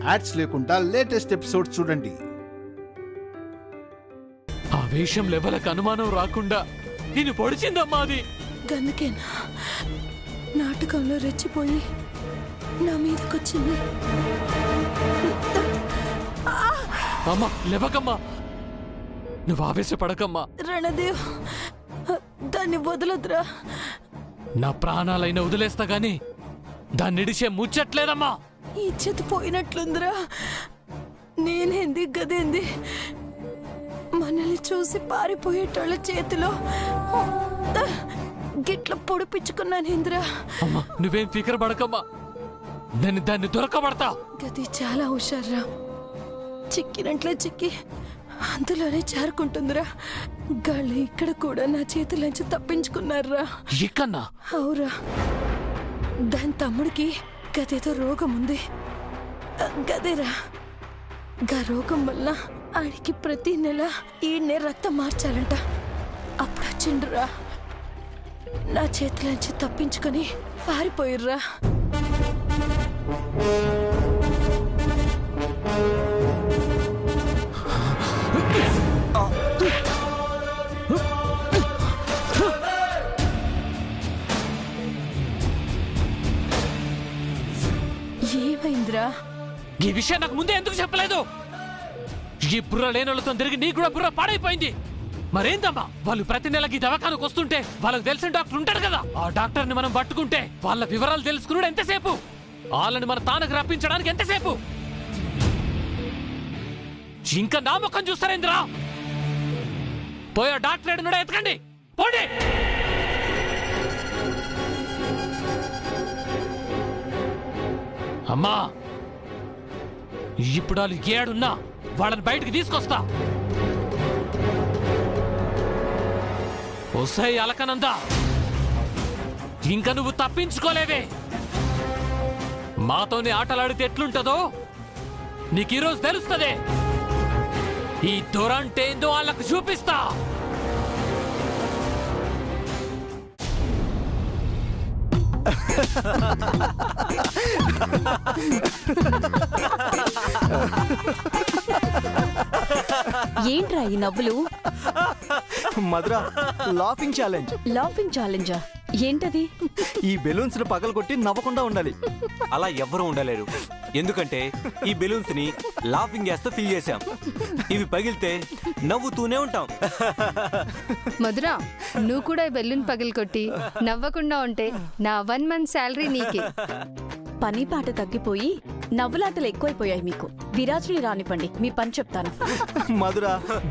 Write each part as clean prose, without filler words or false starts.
Ads లేకుండా latest episode చూడండి. ఆ వేషం లెవెలకు అనుమానం రాకుండా నేను పొడిచిందమ్మా. అది గందుకేనా నాటకంలో రెచ్చిపోయి నా మీదకొచ్చింది. అమ్మా లేవకమ్మా, నువ్వు ఆవేశపడకమ్మా. రణదేవ్, దాన్ని వదలొద్దురా. నా ప్రాణాలైనా వదిలేస్తా గాని దాన్ని ఇడిచే ముచ్చట్లేదమ్మా. ఈ చేతి పోయినట్లుందిరా. నేనేంది గదేంది మనల్ని చూసి పారిపోయేటోళ్ళ చేతిలో గిట్ల పొడిపించుకున్నానేంద్రా. అమ్మా నువ్వేం ఫికర్ పడకమ్మా, దాన్ని దొరకబడతా. గది చాలా హుషార్రా. చిక్కినట్లే చిక్కి అందులోనే చేరుకుంటుందిరా. గాళ్ళు ఇక్కడ కూడా నా చేతిలోంచి తప్పించుకున్నారా. ఇక్కన్నా? అవురా, దాని తమ్ముడికి గదేదో రోగం ఉంది. గదేరా, గా రోగం వల్ల ఆడికి ప్రతి నెల ఈడ్నే రక్తం మార్చాలంట. అప్పుడు వచ్చిండ్రా, నా చేతిలోంచి తప్పించుకొని పారిపోయిర్రా. ఏమైందిరా? ఈ విషయం నాకు ముందే ఎందుకు చెప్పలేదు? ఈ బుర్ర లేనోళ్ళతో తిరిగి నీ కూడా బుర్ర పాడైపోయింది. మరేందమ్మా, వాళ్ళు ప్రతి నెలకి దవాఖానకు వస్తుంటే వాళ్ళకి తెలిసిన డాక్టర్ ఉంటాడు కదా, ఆ డాక్టర్ ని మనం పట్టుకుంటే వాళ్ళ వివరాలు తెలుసుకున్నాడు ఎంతసేపు? వాళ్ళని మన తానకు రప్పించడానికి ఎంతసేపు? ఇంకా నా ముఖం చూస్తారేంద్రా? పోయా డాక్టర్ ఏడున్నాడో ఎతకండి, పోండి. అమ్మా ఇప్పుడు వాళ్ళు ఏడున్నా వాళ్ళని బయటికి తీసుకొస్తా. ఒసై అలకనందా, ఇంకా నువ్వు తప్పించుకోలేవే. మాతోనే ఆటలాడితే ఎట్లుంటదో నీకు ఈరోజు తెలుస్తుంది. ఈ దొరంటే ఏందో వాళ్ళకు చూపిస్తా. ఏంట్రా ఈ నవ్వులు? మధుర, లాఫింగ్ ఛాలెంజ్. లాఫింగ్ ఛాలెంజా? ఏంటది? ఈ బెలూన్స్ ను పగలగొట్టి నవ్వకుండా ఉండాలి. అలా ఎవ్వరూ ఉండలేరు, ఎందుకంటే ఈ బెలూన్స్ ని లాఫింగ్ గ్యాస్ తో ఫిల్ చేశాం. ఇవి పగిలితే నవ్వుతూనే ఉంటాం. మధురా, నువ్వు కూడా బెలూన్ పగిలికొట్టి నవ్వకుండా ఉంటే నా 1 month శాలరీ నీకే. పని పాట తగ్గిపోయి నవ్వులాటలు ఎక్కువైపోయాయి మీకు. విరాజ్ని రానివ్వండి, మీ పని చెప్తాను. మధుర,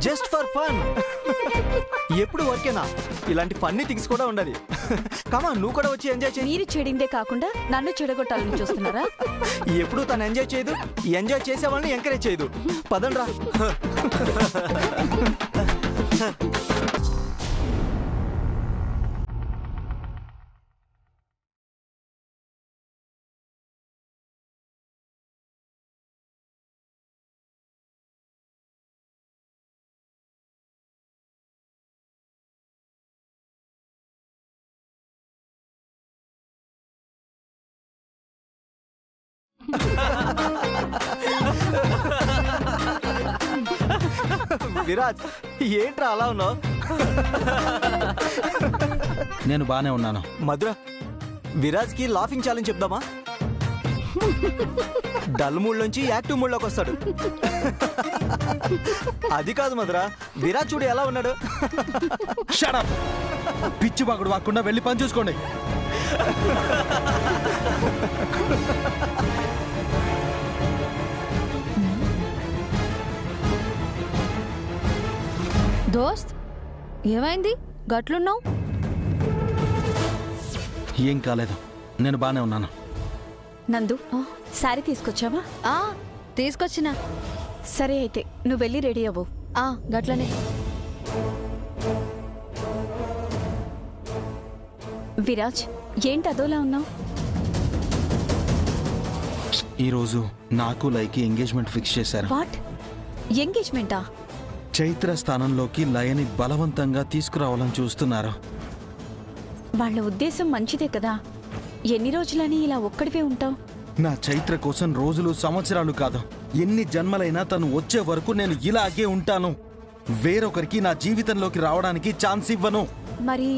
జస్ట్ ఫర్ ఫన్. ఎప్పుడు ఓకేనా? ఇలాంటి ఫన్నీ థింగ్స్ కూడా ఉండాలి. కమా, నువ్వు కూడా వచ్చి ఎంజాయ్ చేయి. మీరు చెడిందే కాకుండా నన్ను చెడగొట్టాలని చూస్తున్నారా? ఎప్పుడు తను ఎంజాయ్ చేయదు, ఎంజాయ్ చేసే వాళ్ళని ఎంకరేజ్ చేయదు. పదండ్రా. విరాజ్, ఏంట్రా అలా ఉన్నావు? నేను బానే ఉన్నాను. మధుర, విరాజ్ కి లాఫింగ్ ఛాలెంజ్ చెప్దామా? డల్ మూడ్ నుంచి యాక్టివ్ మూడ్ లోకి వస్తాడు. అది కాదు మధుర, విరాజ్ చూడు ఎలా ఉన్నాడు. Shut up! పిచ్చి బాగుడు వాకుండా వెళ్ళి పని చూసుకోండి. దోస్త్, ఏమైంది గట్లున్నావు? ఏం కాలేదు, నేను బానే ఉన్నాను. నందు, శారీ తీసుకొచ్చావా? తీసుకొచ్చినా. సరే అయితే నువ్వు వెళ్ళి రెడీ అవ్వు. గట్లనే. విరాజ్, ఏంటి అదోలా ఉన్నావు? ఈరోజు నాకు లైకి ఎంగేజ్మెంట్ ఫిక్స్ చేశారు. వాట్? ఎంగేజ్మెంటా? చైత్ర స్థానంలోకి లయని బలవంతంగా తీసుకురావాలని చూస్తున్నారు. వాళ్ళ ఉద్దేశం మంచిదే కదా. ఎన్ని రోజులని ఇలా ఒక్కడివే ఉంటావు? నా చైత్ర కోసం రోజులు సంవత్సరాలు కాదు, ఎన్ని జన్మలైనా తను వచ్చే వరకు నేను ఇలాగే ఉంటాను. వేరొకరికి నా జీవితంలోకి రావడానికి ఛాన్స్ ఇవ్వను. మరి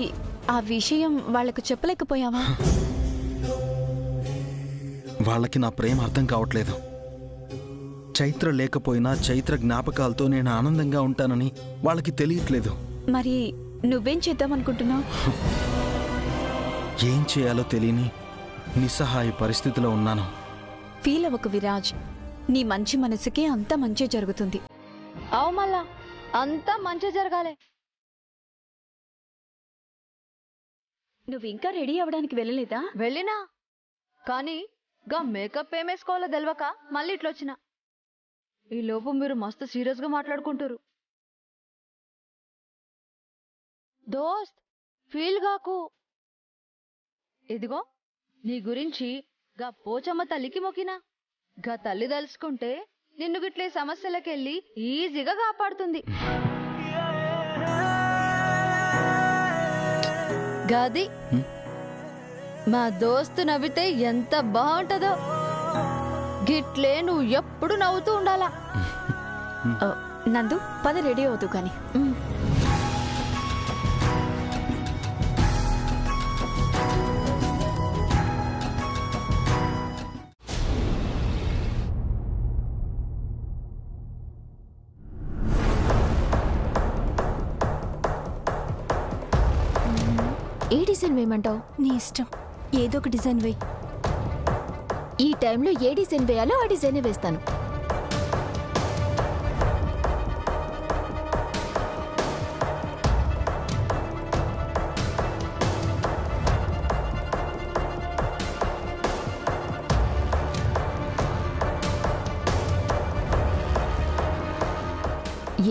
ఆ విషయం వాళ్లకు చెప్పలేకపోయావా? వాళ్ళకి నా ప్రేమ అర్థం కావట్లేదు. చైత్ర లేకపోయినా చైత్ర జ్ఞాపకాలతో నేను ఆనందంగా ఉంటానని వాళ్ళకి తెలియట్లేదు. మరి నువ్వేం చేద్దామనుకుంటున్నావు? ఏం చేయాలో తెలియని నిస్సహాయ పరిస్థితిలో ఉన్నాను. ఫీల్ అవ్వకు విరాజ్, నీ మంచి మనసుకి అంత మంచి జరుగుతుంది. అవు మళ్ళా అంతా మంచి జరగాలి. నువ్వు ఇంకా రెడీ అవ్వడానికి వెళ్ళలేదా? వెళ్ళినా కానీ గా మేకప్ ఏమేసుకోవాలో తెలవక మళ్ళీ ఇట్లొచ్చిన. ఈ లోపు మీరు మస్తు సీరియస్ గా మాట్లాడుకుంటారు. దోస్త్ ఫీల్ గాకు. ఇదిగో నీ గురించి గా పోచమ్మ తల్లికి మొక్కినా. గా తల్లి తలుసుకుంటే నిన్ను గిట్లే సమస్యలకెళ్ళి ఈజీగా కాపాడుతుంది. గది మా దోస్తు నవ్వితే ఎంత బాగుంటదో. గిట్లే నువ్వు ఎప్పుడు నవ్వుతూ ఉండాలా. నందు, పద రెడీ అవుతూ కానీ. ఏ డిజైన్ వేయమంటావు? నీ ఇష్టం, ఏదో ఒక డిజైన్ వేయి. ఈ టైంలో ఏ డిజైన్ వేయాలో ఆ డిజైనే వేస్తాను.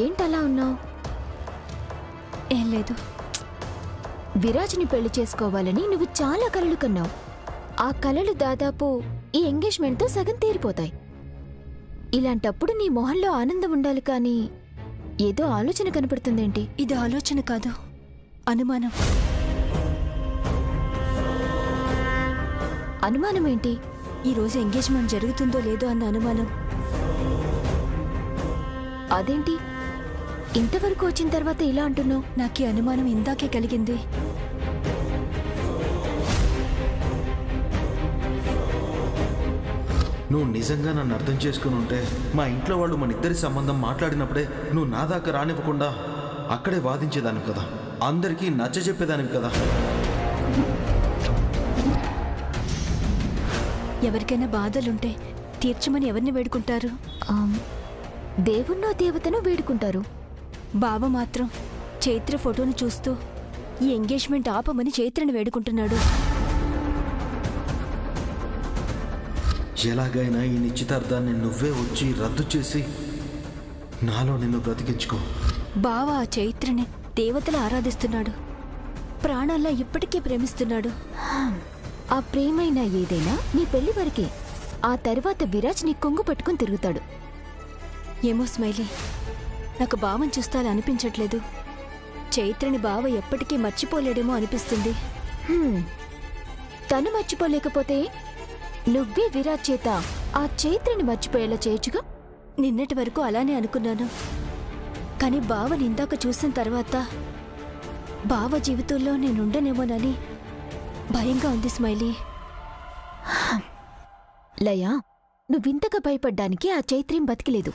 ఏంటలా ఉన్నావు? ఏం లేదు. విరాజ్ని పెళ్లి చేసుకోవాలని నువ్వు చాలా కలలు కన్నావు. ఆ కలలు దాదాపు ఈ ఎంగేజ్మెంట్తో సగం తీరిపోతాయి. ఇలాంటప్పుడు నీ మొహంలో ఆనందం ఉండాలి, కానీ ఏదో ఆలోచన కనపడుతుందేంటి? ఇది ఆలోచన కాదు, అనుమానం. అనుమానం ఏంటి? ఈరోజు ఎంగేజ్మెంట్ జరుగుతుందో లేదో అన్న అనుమానం. అదేంటి ఇంతవరకు వచ్చిన తర్వాత ఇలా అంటున్నావు? నాకు ఈ అనుమానం ఇందాకే కలిగింది. నువ్వు నిజంగా నన్ను అర్థం చేసుకుని ఉంటే మా ఇంట్లో వాళ్ళు మన ఇద్దరి సంబంధం మాట్లాడినప్పుడే నువ్వు నా దాకా రానివ్వకుండా అక్కడే వాదించేదానివి కదా, అందరికీ నచ్చ చెప్పేదానివి కదా. ఎవరికైనా బాధలుంటే తీర్చమని ఎవరిని వేడుకుంటారు? దేవున్నో దేవతను వేడుకుంటారు. బావ మాత్రం చైత్ర ఫోటోను చూస్తూ ఈ ఎంగేజ్మెంట్ ఆపమని చైత్రను వేడుకుంటున్నాడు. ఎలాగైనా ఈ నిశ్చితార్థాన్ని నువ్వే వచ్చి రద్దు చేసి నాలో నిన్ను బ్రతికించుకో. బావ ఆ చైత్రని దేవతలా ఆరాధిస్తున్నాడు, ప్రాణాల్లో ఇప్పటికీ ప్రేమిస్తున్నాడు. ఆ ప్రేమైనా ఏదైనా నీ పెళ్లి వరకే. ఆ తర్వాత విరాజ్ నీ కొంగు పట్టుకుని తిరుగుతాడు. ఏమో స్మైలీ, నాకు బావని చూస్తాలో అనిపించట్లేదు. చైత్రని బావ ఎప్పటికీ మర్చిపోలేడేమో అనిపిస్తుంది. తను మర్చిపోలేకపోతే నువ్వే విరాజ్ చేత ఆ చైత్రని మర్చిపోయేలా చేయొచ్చుగా. నిన్నటి వరకు అలానే అనుకున్నాను, కానీ బావని ఇందాక చూసిన తర్వాత బావ జీవితంలో నేనుండనేమోనని భయంగా ఉంది స్మైలీ. లయా, నువ్వింతగా భయపడ్డానికి ఆ చైత్రేం బతికిలేదు.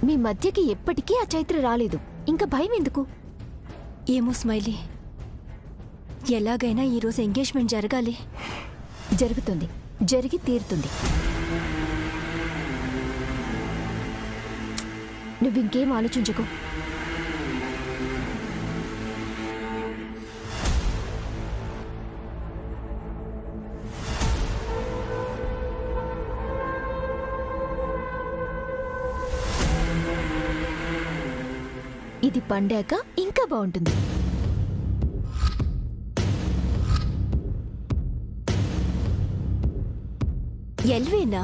మీ మధ్యకి ఎప్పటికీ ఆ చైత్ర రాలేదు. ఇంకా భయం ఎందుకు? ఏమో స్మైలీ, ఎలాగైనా ఈరోజు ఎంగేజ్మెంట్ జరగాలి. జరుగుతుంది, జరిగి తీరుతుంది. నువ్వింకేం ఆలోచించకు. ఇది పండాక ఇంకా బాగుంటుంది. ఎల్వేనా?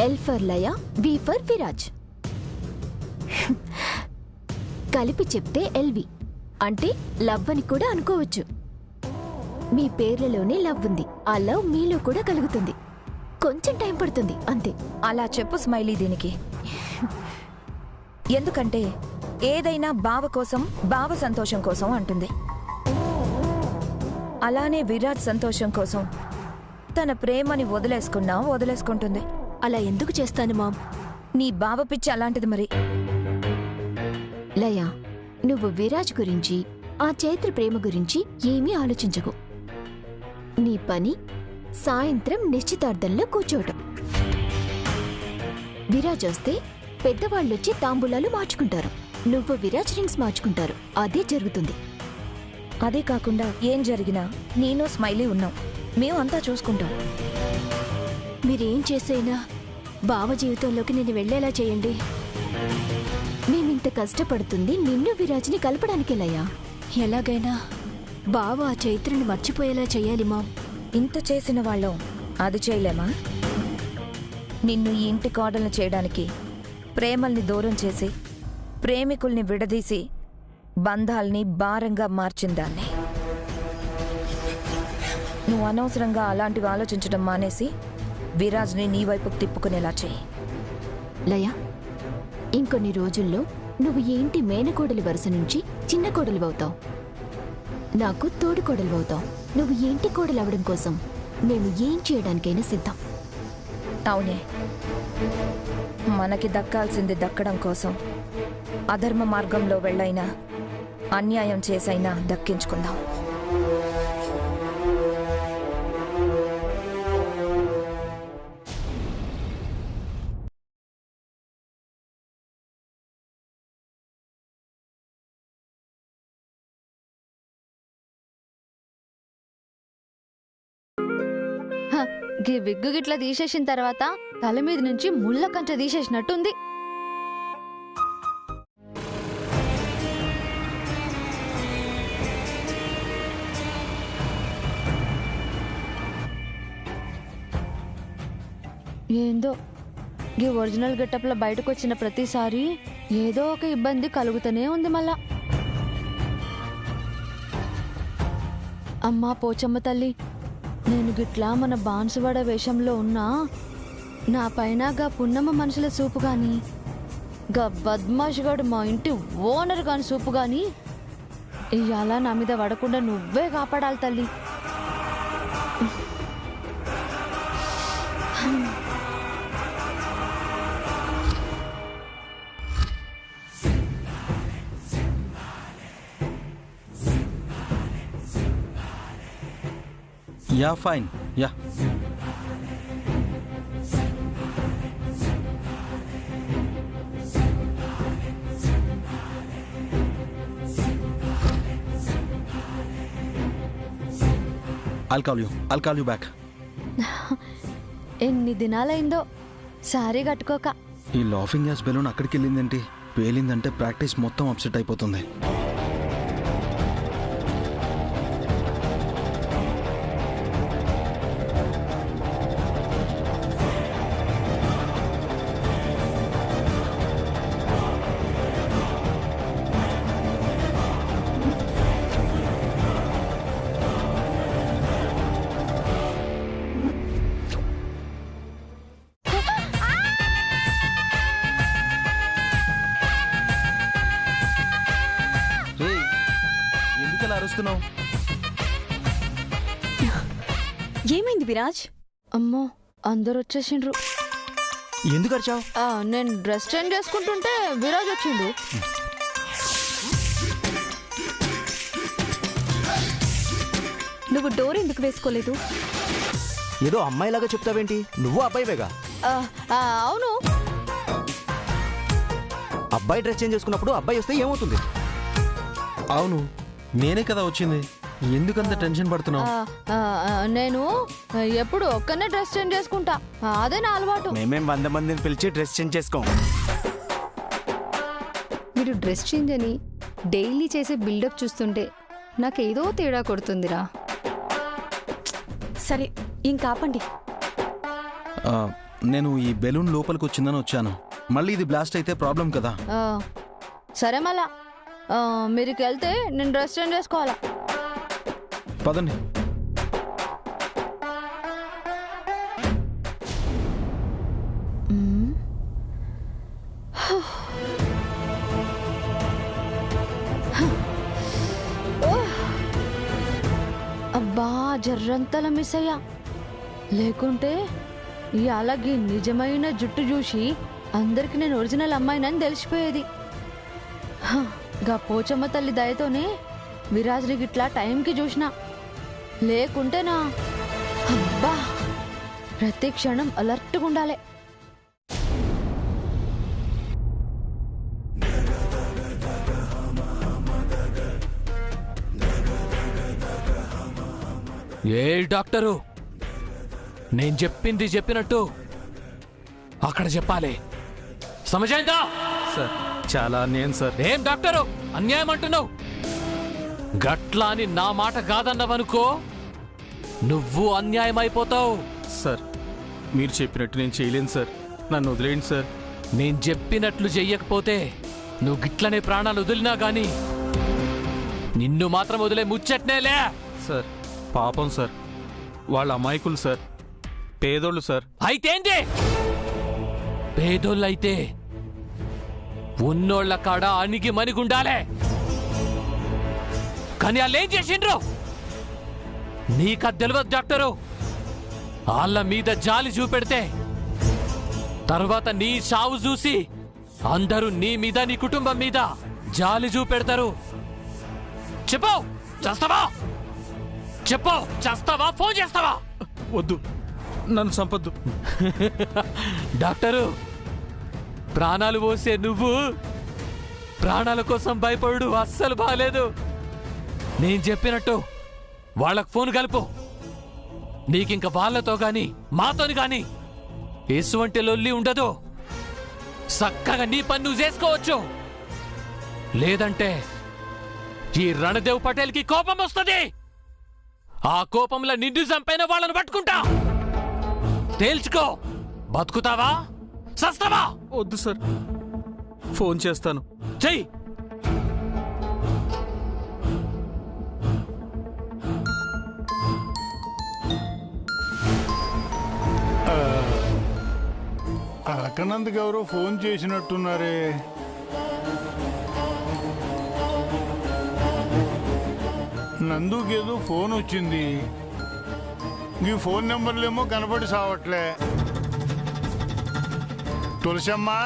L for Laya, V for Viraj. కలిపి చెప్తే ఎల్వి అంటే లవ్ అని కూడా అనుకోవచ్చు. మీ పేర్లలోనే లవ్ ఉంది. ఆ లవ్ మీలో కూడా కలుగుతుంది. కొంచెం టైం పడుతుంది అంతే. అలా చెప్పు స్మైలీ దీనికి. ఎందుకంటే ఏదైనా బావ కోసం, బావ సంతోషం కోసం అంటుంది. అలానే విరాజ్ సంతోషం కోసం తన ప్రేమని వదిలేసుకుంటుంది. అలా ఎందుకు చేస్తాను మామ్? నీ బావ పిచ్చి అలాంటిది మరి. లయ, నువ్వు విరాజ్ గురించి, ఆ చైత్ర ప్రేమ గురించి ఏమీ ఆలోచించకు. నీ పని సాయంత్రం నిశ్చితార్థంలో కూర్చోవటం. విరాజ్ వస్తే పెద్దవాళ్ళొచ్చి తాంబూలాలు మార్చుకుంటారు, నువ్వు విరాజ్ రింగ్స్ మార్చుకుంటారు. అదే జరుగుతుంది. అదే కాకుండా ఏం జరిగినా నేను స్మైలీ ఉన్నాం, మేము అంతా చూసుకుంటాం. మీరేం చేసైనా బావ జీవితంలోకి నేను వెళ్ళేలా చేయండి. మేమింత కష్టపడుతుంది నిన్ను విరాజ్ని కలపడానికేలయ్యా. ఎలాగైనా బావ ఆ చైత్రని మర్చిపోయేలా చెయ్యాలి మామ్. ఇంత చేసిన వాళ్ళం అది చేయలేమా? నిన్ను ఈ ఇంటి కోడల్ని చేయడానికి ప్రేమల్ని దూరం చేసి, ప్రేమికుల్ని విడదీసి, బంధాల్ని భారంగా మార్చిందాన్ని. నువ్వు అనవసరంగా అలాంటివి ఆలోచించడం మానేసి విరాజ్ని నీ వైపుకు తిప్పుకునేలా చెయ్యి. లయ, ఇంకొన్ని రోజుల్లో నువ్వు ఏంటి మేనకోడలి వరుస నుంచి చిన్న కోడలివవుతావు, నాకు తోడు కోడలివవుతావు. నువ్వు ఏంటి కోడలవడం కోసం మేము ఏం చేయడానికైనా సిద్ధం. అవునే, మనకి దక్కాల్సింది దక్కడం కోసం అధర్మ మార్గంలో వెళ్ళైనా, అన్యాయం చేసైనా దక్కించుకుందాం. గీ విగ్గు గిట్లా తీసేసిన తర్వాత తల మీద నుంచి ముళ్ళ కంచె తీసేసినట్టుంది. ఏందో గీ ఒరిజినల్ గెటప్లో బయటకు వచ్చిన ప్రతిసారి ఏదో ఒక ఇబ్బంది కలుగుతూనే ఉంది మళ్ళా. అమ్మా పోచమ్మ తల్లి, నేను గిట్లా మన బాన్సువాడ వేషంలో ఉన్నా నా పైన గా పున్నమ్మ మనుషుల సూపు గాని, గా బద్మాషుగాడు మా ఇంటి ఓనర్ గాని సూపు గాని ఇయ్యాల నా మీద పడకుండా నువ్వే కాపాడాలి తల్లి. Yeah fine yeah. I'll call you back. ఎన్ని దినాలైందో సారీ కట్టుకోక. ఈ లాఫింగ్ గ్యాస్ బెలూన్ అక్కడికి వెళ్ళిందేంటి? పేలిందంటే ప్రాక్టీస్ మొత్తం అప్సెట్ అయిపోతుంది. అరుస్తున్నావు? ఏమైంది విరాజ్? అమ్మో, అందరు వచ్చేసిండ్రు. ఎందుకు అరిచావు? నేను డ్రెస్ చేంజ్ చేసుకుంటుంటే విరాజ్ వచ్చిండు. నువ్వు డోర్ ఎందుకు వేసుకోలేదు? ఏదో అమ్మాయిలాగా చెప్తావేంటి? నువ్వు అబ్బాయివేగా. అవును. అబ్బాయి డ్రెస్ చేంజ్ చేసుకున్నప్పుడు అబ్బాయి వస్తే ఏమవుతుంది? అవును, నేనే కదా వచ్చింది. ఎందుకంత టెన్షన్ పడుతున్నావు? నేను ఎప్పుడు ఒక్కనే డ్రెస్ చేంజ్ చేసుకుంటా, అదే నా అలవాటు. మేమేం 100 మందిని పిలిచి డ్రెస్ చేంజ్ చేసుకోం. మీరు డ్రెస్ చేంజ్ అని డైలీ చేసే బిల్డప్ చూస్తుంటే నాకేదో తేడా కొడుతుందిరా. సరే ఇంకాపండి. నేను ఈ బెలూన్ లోపలికి వచ్చిందని వచ్చాను. మళ్ళీ ఇది బ్లాస్ట్ అయితే ప్రాబ్లం కదా. సరే మళ్ళా మీరుకి వెళ్తే నేను డ్రెస్ చేంజ్ చేసుకోవాలా. పదండి. అబ్బా జర్రంతల మిస్ అయ్యా. లేకుంటే ఈ అలాగే నిజమైన జుట్టు చూసి అందరికి నేను ఒరిజినల్ అమ్మాయినని తెలిసిపోయేది. గా పోచమ్మ తల్లి దయతోనే విరాజ్ని గిట్లా టైంకి చూసినా. లేకుంటేనా అబ్బా ప్రతి క్షణం అలర్ట్గా ఉండాలి. ఏ డాక్టరు, నేను చెప్పింది చెప్పినట్టు అక్కడ చెప్పాలి. సమజైందా? సార్ చాలా అన్యాయం సార్. ఏం డాక్టరు అన్యాయం అంటున్నావు? గట్లా అని నా మాట కాదన్నవనుకో నువ్వు అన్యాయం అయిపోతావు. సార్ మీరు చెప్పినట్టు నేను చేయలేను సార్, నన్ను వదిలేయండి సార్. నేను చెప్పినట్లు చెయ్యకపోతే నువ్వు గిట్లనే ప్రాణాలు వదిలినా గాని నిన్ను మాత్రం వదిలే ముచ్చట్నేలే. సార్ పాపం సార్, వాళ్ళ అమాయకులు సార్, పేదోళ్ళు సార్. అయితేంది? పేదోళ్ళైతే ఉన్నోళ్ల కాడ అణిగి మణిగుండాలే. కానీ వాళ్ళేం చేసిండ్రు నీకది తెలియదు డాక్టరు. వాళ్ళ మీద జాలి చూపెడితే తర్వాత నీ సావు చూసి అందరూ నీ మీద నీ కుటుంబం మీద జాలి చూపెడతారు. చెప్పు, చేస్తావా? చెప్పు, చేస్తావా? ఫోన్ చేస్తావా? వద్దు, నన్ను సంపద్దు. డాక్టరు, ప్రాణాలు పోసే నువ్వు ప్రాణాల కోసం భయపడు అస్సలు బాలేదు. నేను చెప్పినట్టు వాళ్ళకు ఫోన్ కలుపు. నీకింక వాళ్ళతో గాని మాతోని గాని ఎటువంటి లొల్లి ఉండదు. చక్కగా నీ పని నువ్వు చేసుకోవచ్చు. లేదంటే ఈ రణదేవ్ పటేల్కి కోపం వస్తుంది. ఆ కోపంలో నిండు చంపైన వాళ్ళను పట్టుకుంటా. తేల్చుకో, బతుకుతావా సస్తావా? వద్దు సార్, ఫోన్ చేస్తాను. చెయ్యి. అలకనందుకు ఎవరో ఫోన్ చేసినట్టున్నారే. నందుకేదో ఫోన్ వచ్చింది. ఈ ఫోన్ నెంబర్లేమో కనపడి సావట్లే. తులసమ్మా,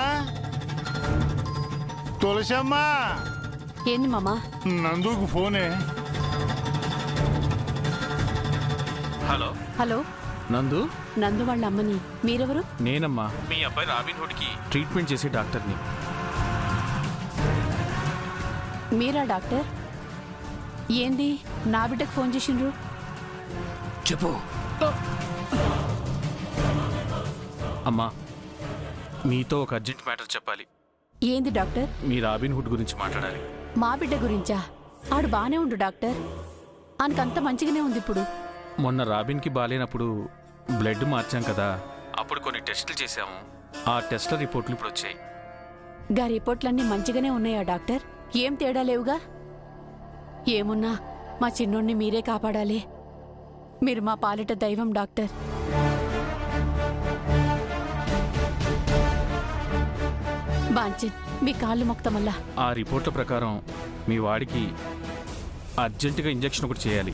తులసమ్మా. ఏంది మామా? నందుకు ఫోనే. హలో హలో, నందు. నందు వాళ్ళ అమ్మని. మీరెవరు? నేనమ్మా, మీ అబ్బాయి రాబిన్ హుడ్కి ట్రీట్మెంట్ చేసే డాక్టర్ని. మీరా డాక్టర్? ఏంది నా బిడ్డకు ఫోన్ చేసిండ్రు? చెప్పు. అమ్మా, మీతో ఒక అర్జెంట్ మ్యాటర్ చెప్పాలి. ఏంది డాక్టర్? మీ రాబిన్ హుడ్ గురించి మాట్లాడాలి. మా బిడ్డ గురించా? ఆడు బానే ఉండు డాక్టర్, ఆయనకంత మంచిగానే ఉంది ఇప్పుడు. మొన్న రాబిన్కి బాలేనప్పుడు బ్లడ్ మార్చాం కదా, అప్పుడు కొన్ని టెస్టులు చేశాము. ఆ టెస్ట్ల రిపోర్ట్లు ఇప్పుడు వచ్చాయి. గా రిపోర్ట్లన్నీ మంచిగానే ఉన్నాయా డాక్టర్? ఏం తేడా లేవుగా? ఏమున్నా మా చిన్నోడిని మీరే కాపాడాలి. మీరు మా పాలిట దైవం డాక్టర్. బాంచన్, మీ కాళ్ళు మొక్తమల్లా. ఆ రిపోర్ట్ల ప్రకారం మీ వాడికి అర్జెంటుగా ఇంజెక్షన్ ఒకటి చేయాలి.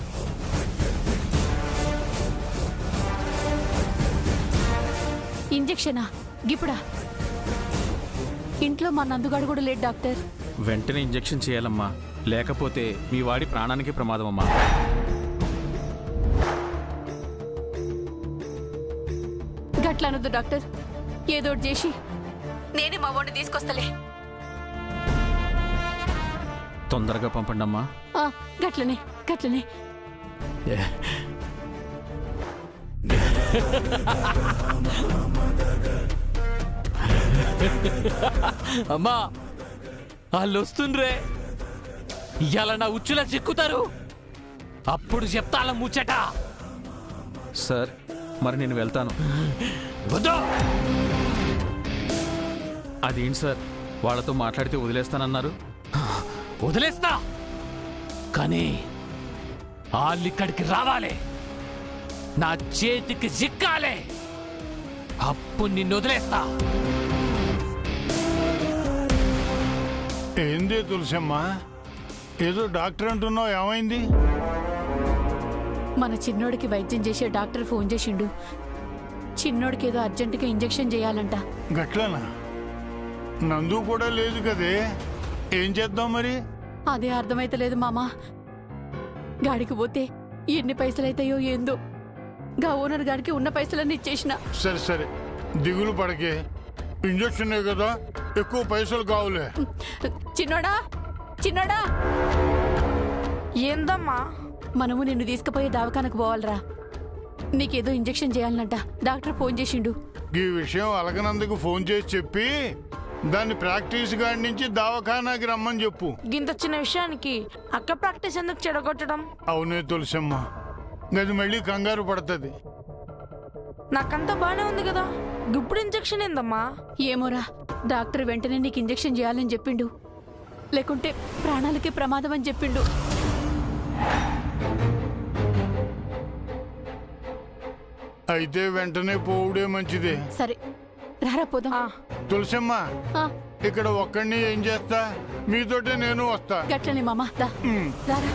ఇంజెక్షనా? గిప్పుడా? ఇంట్లో మా నందుగాడు కూడా లేడు డాక్టర్. వెంటనే ఇంజెక్షన్ చేయాలమ్మా, లేకపోతే మీ వాడి ప్రాణానికి ప్రమాదం అమ్మా. గట్లనొద్దు డాక్టర్, ఏదోటి చేసి నేనే మా వాడిని తీసుకొస్తలే. తొందరగా పంపండి అమ్మా. గట్లనే గట్లనే. అమ్మా, వాళ్ళు వస్తుండ్రే. ఇవాళ నా ఉచ్చులా చిక్కుతారు. అప్పుడు చెప్తా అలా ముచ్చట. సార్, మరి నేను వెళ్తాను. వద్దు. అదేంటి సార్, వాళ్ళతో మాట్లాడితే వదిలేస్తానన్నారు? వదిలేస్తా, కానీ వాళ్ళు ఇక్కడికి రావాలి, నా చేతికి చిక్కాలి. అప్పుడు నిన్ను వదిలేస్తా. ఏంది తులసమ్మా, ఏదో డాక్టర్ అంటున్నావు, ఏమైంది? మన చిన్నోడికి వైద్యం చేసే డాక్టర్ ఫోన్ చేసిండు. చిన్నోడికి ఏదో అర్జెంటుగా ఇంజెక్షన్ చేయాలంట. గట్లనా? నందు కూడా లేదు కదే, ఏం చేద్దాం మరి? అదే అర్థమైతలేదు మామా. గాడికి పోతే ఎన్ని పైసలైతాయో ఏందో. గా ఓనర్ గారికి ఉన్న పైసలన్నీ ఇచ్చేసిన. సరే సరే, దిగులు పడకే, ఇంజక్షనే కదా, ఎక్కువ పైసలు కావులే. చిన్నోడా, చిన్నోడా, ఏందమ్మా? మనము నిన్ను తీసుకుపోయి దవాఖానకు పోవాలరా. నీకేదో ఇంజెక్షన్ చేయాలనంట, డాక్టర్ ఫోన్ చేసిండు. ఈ విషయం అలగనందుకు ఫోన్ చేసి చెప్పి దాన్ని ప్రాక్టీస్ గాడి నుంచి దవాఖానాకి రమ్మని చెప్పు. గింత చిన్న విషయానికి అక్క ప్రాక్టీస్ ఎందుకు చెడగొట్టడం? అవునే తులసమ్మ, గది మళ్ళీ కంగారు పడుతుంది. నాకంతా బానే ఉంది కదా, ఇప్పుడు ఇంజెక్షన్ ఏందమ్మా? ఏమోరా, డాక్టర్ వెంటనే నీకు ఇంజెక్షన్ చేయాలని చెప్పిండు, లేకుంటే ప్రాణాలకే ప్రమాదం అని చెప్పిండు. అయితే వెంటనే పోవుడే మంచిదే. సరే రారా పోదాం. తులసమ్మ, ఇక్కడ ఒక్కడిని ఏం చేస్తా, మీతోటే నేను వస్తా. గట్లనే మామా, దా రారా.